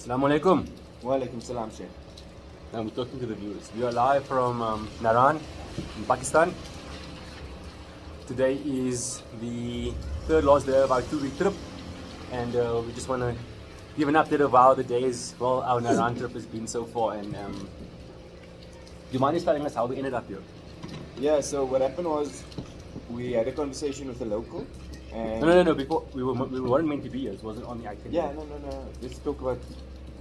Assalamu alaikum. Walaikum salam, Sheikh. Now we're talking to the viewers. We are live from Naran in Pakistan. Today is the third last day of our 2-week trip, and we just want to give an update of how the days, well, our Naran trip has been so far. And do you mind just telling us how we ended up here? Yeah, so what happened was we had a conversation with a local. And No. Before we weren't meant to be here. It wasn't on the itinerary. Yeah, no. Let's talk about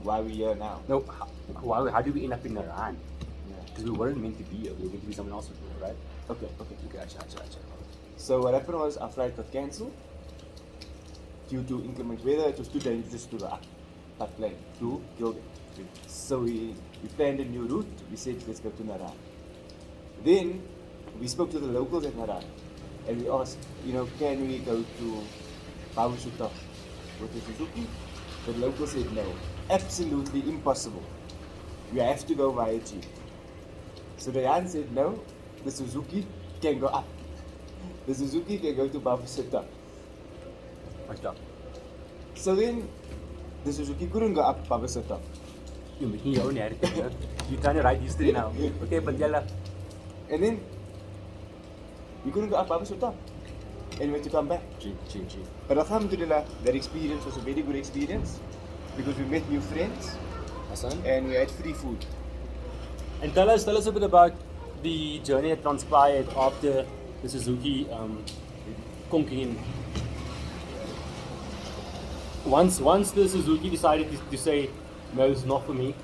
why we're here now. No. How did we end up in Naran? Yeah. Because we weren't meant to be here. We were meant to be someone else, right? Okay. Acha. So what happened was our flight got cancelled due to inclement weather. It was too dangerous to that plane to Gilgit. So we planned a new route. We said let's go to Naran. Then we spoke to the locals at Naran and we asked, can we go to Bawasuta with the Suzuki? The locals said no, absolutely impossible. We have to go via Jeep. So the Jan said no, the Suzuki can go up. The Suzuki can go to Bawasuta. So then the Suzuki couldn't go up Bawasuta. You're making your own narrative. Huh? You're trying to write history now. Okay, but yalla. And then we couldn't go up Bawasuta. And we had to come back. Gee. But alhamdulillah, that experience was a very good experience because we met new friends Hassan? and we had free food. And tell us a bit about the journey that transpired after the Suzuki conking. Once the Suzuki decided to say, no, it's not for me,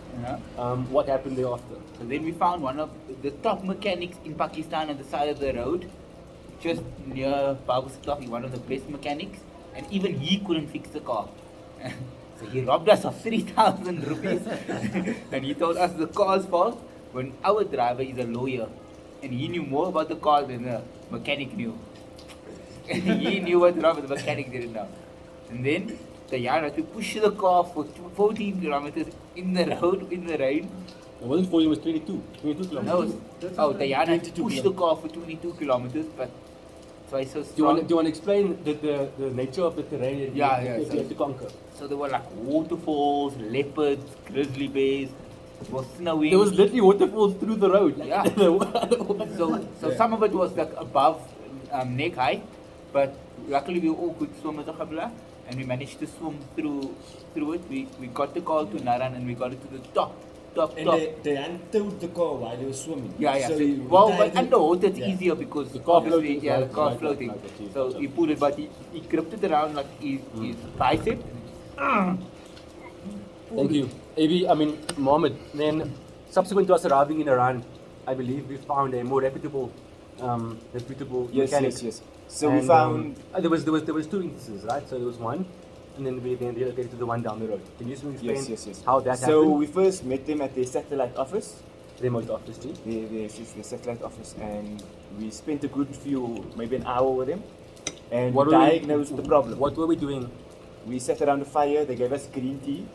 what happened thereafter? And then we found one of the top mechanics in Pakistan on the side of the road, just near Bawasuta, one of the best mechanics, and even he couldn't fix the car. So he robbed us of 3,000 rupees and he told us the car's fault when our driver is a lawyer and he knew more about the car than the mechanic knew. He knew what's wrong, but the mechanic didn't know. And then the Jan had to push the car for 14 kilometers in the road, in the rain. It wasn't 40, it was 22 kilometers. No, the Jan had to push the car for 22 kilometers, but twice so strong. Do you want to explain the nature of the terrain that you have to conquer? So there were like waterfalls, leopards, grizzly bears, it was snowing. There was literally waterfalls through the road. Yeah. so some of it was like above neck height, but luckily we were all good swimmers, alhamdulillah, and we managed to swim through it. We got the car to Naran and we got it to the top. And they untowed the car while they were swimming. Yeah. So But underwater it's easier because the car floating. the car floating. So he pulled it, but he gripped it around like his bicep. Thank you. Mohammed, then subsequent to us arriving in Iran, I believe we found a more reputable mechanic. Yes. So And, we found there was 2 instances, right? So there was one, and then we relocated to the one down the road. Can you just explain yes. how that So happened? we first met them at their satellite office. Remote office, G. The satellite office, and we spent a good maybe an hour with them, and we diagnosed the problem. What were we doing? We sat around the fire. They gave us green tea,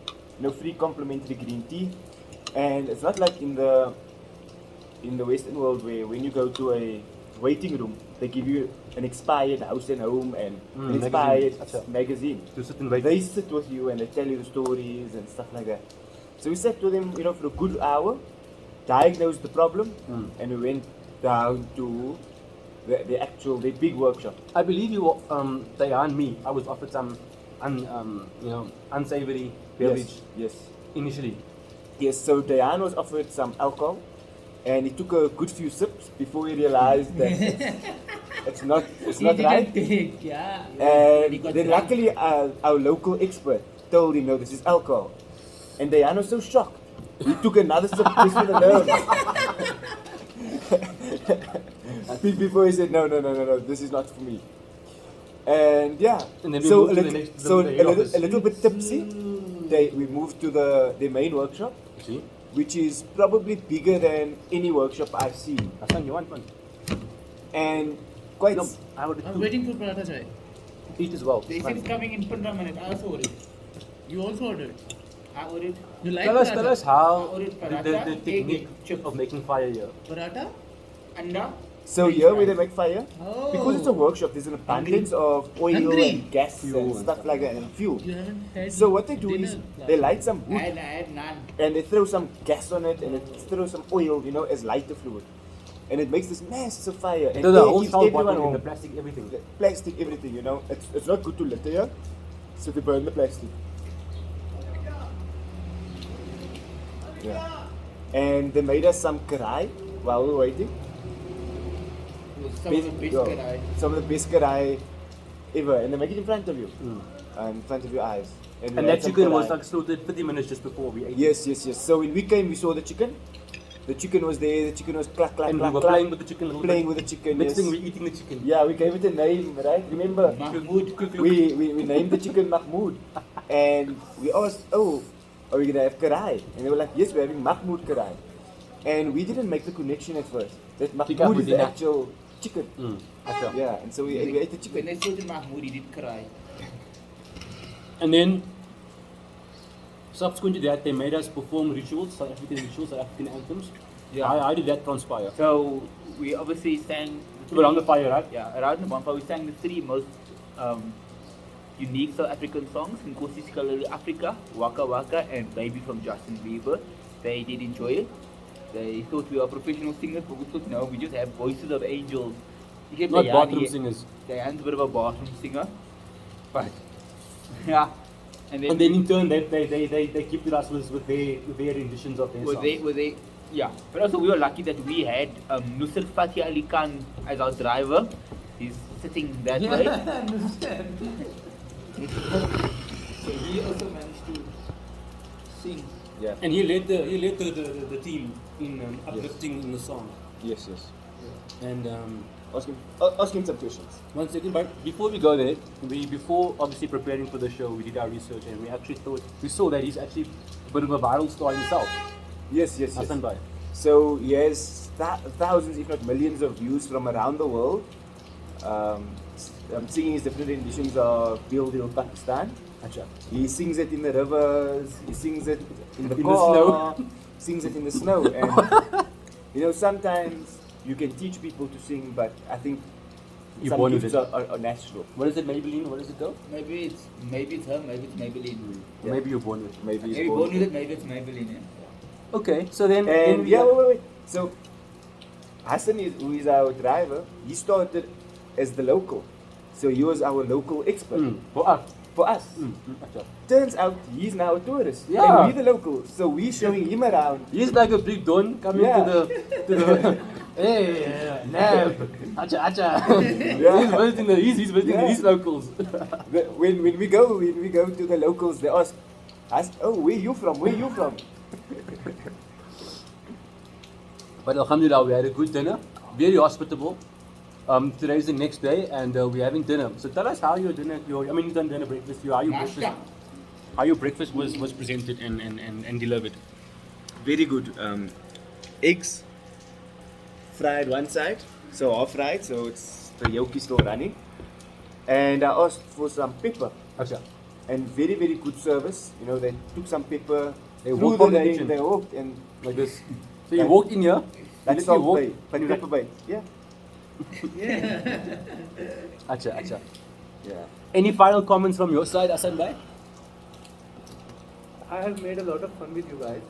free complimentary green tea, and it's not like in the Western world where when you go to a waiting room, they give you an expired house and home and an expired magazine. To sit and wait. They sit with you and they tell you the stories and stuff like that. So we sat with them, for a good hour, diagnosed the problem, and we went down to the big workshop. I believe you were, Dayan, me. I was offered some, unsavory beverage Yes. initially. Yes. So Dayan was offered some alcohol, and he took a good few sips before he realized that it's not right. And then luckily our local expert told him, no, this is alcohol. And Dayan was so shocked. He took another sip just for the nerve. Before he said, no, this is not for me. And yeah, And then we so moved to the next- a little bit tipsy, we moved to the main workshop, See? which is probably bigger than any workshop I've seen. Hassan, you want one? And quite... No, I ordered I'm 2. waiting for paratha chai. Eat as well. They said it's coming in 15 minutes. I also ordered. You also ordered. I ordered. You like Tell us how I ordered the paratha, technique egg, chips. of making fire here. Paratha? Anda, So French here where they fries. make fire, Oh. because it's a workshop, there's an abundance of oil Hungry. and gas Fuel and and stuff stuff. like that and fuel. You haven't had So what they do dinner is last they night. light some wood I had none. and they throw some gas on it and it throw some oil, you know, as lighter fluid. And it makes this massive fire. And So the air whole keeps shell everyone bottle, warm. the plastic, everything. The plastic, everything, you know. It's not good to litter here, so they burn the plastic. Yeah. And they made us some karai while we were waiting. It was some of the best Yeah, that I. some of the best karai ever. And they make it in front of you, Mm. in front of your eyes. we And had that some chicken was karai. like slaughtered 30 minutes just before we ate. Yes, yes, yes. So when we came, we saw the chicken. The chicken was there. The chicken was clack, clack, And we clack, were clack. playing with the chicken a little Playing bit. with the chicken. Next Yes. thing we're eating the chicken. Yeah, we gave it a name, right? Remember? Mahmoud. We named the chicken Mahmoud. And we asked, oh, are we going to have karai? And they were like, yes, we're having Mahmoud karai. And we didn't make the connection at first. That Mahmoud is the Budina. actual chicken. Mm. Acha. Yeah, and so we ate the When chicken. they saw the Mahmoud, he did cry. And then, subsequent to that, they made us perform rituals, South African anthems. Yeah. How did that transpire? So we obviously sang. We were on the fire, right? Yeah, around the bonfire we sang the three most unique South African songs: Nkosi Sikalele Africa, Waka Waka, and Baby from Justin Bieber. They did enjoy it. They thought we were professional singers, but we thought no, we just have voices of angels. You get Not the bathroom Yanni- singers. Diane's a bit of a bathroom singer, but yeah. And then in turn, they gifted us with their renditions of their songs. were they, yeah. But also we were lucky that we had Nusrat Fatih Ali Khan as our driver. He's sitting that way. I understand. So he also managed to sing. Yeah. And he led the team in uplifting in the song. Yes, yes. And Ask him some questions. one second, but before we go there, before obviously preparing for the show, we did our research and we saw that he's actually a bit of a viral star himself. Yes, yes, yes. Hassan Bhai. So he has thousands, if not millions, of views from around the world. I'm singing his different renditions of Dil Dil Pakistan. Acha. He sings it in the rivers. He sings it in the In the car. snow. Sings it in the snow. And you know, sometimes you can teach people to sing, but I think You're some born with gifts it. are natural. What is it, Maybelline? What does it go? Maybe it's her, maybe it's Maybelline. Yeah. Maybe you're born with it. Maybe he's Maybe born born with it, maybe it's Maybelline. Yeah. Okay, so then And we yeah, wait. So Hassan, who is our driver, he started as the local. So he was our local expert for us. for us. Acha. Turns out he's now a tourist. Yeah. And we're the locals. So we're showing him around. He's like a big don coming Yeah. to the hey, Nab, acha. Yeah. He's visiting Yeah. these locals. When we go to the locals, they ask us, oh, where you from? Where you from? But alhamdulillah, we had a good dinner, very hospitable. Today's the next day, and we're having dinner. So tell us how your dinner, you've done dinner, breakfast, how your breakfast was presented and delivered. Very good. Eggs fried one side, so half fried, so it's the yolk is still running. And I asked for some pepper. Acha. And very, very good service. You know, they took some pepper. They threw walked from the it in, kitchen. They walked and Like this. So you walked in here, like you salt walked, bay, like pepper bay. Yeah. Acha. Yeah. Any final comments from your side, Hassan Bhai? I have made a lot of fun with you guys.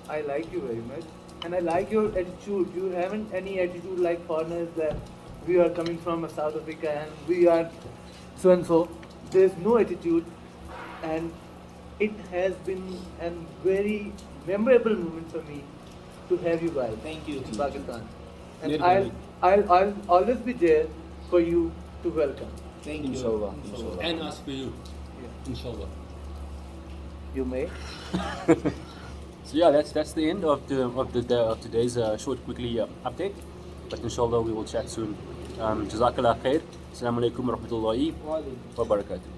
I like you very much. And I like your attitude. You haven't any attitude like foreigners that we are coming from South Africa and we are so and so. There's no attitude, and it has been a very memorable moment for me to have you guys. Thank you. In Pakistan. And Yeah, I'll always be there for you to welcome. Thank you. Inshallah. Inshallah. And us for you, inshallah. You may. So yeah, that's the end of today's short, quickly update. But inshallah, we will chat soon. Jazakallah khair. Assalamu alaikum wa rahmatullahi wa barakatuh.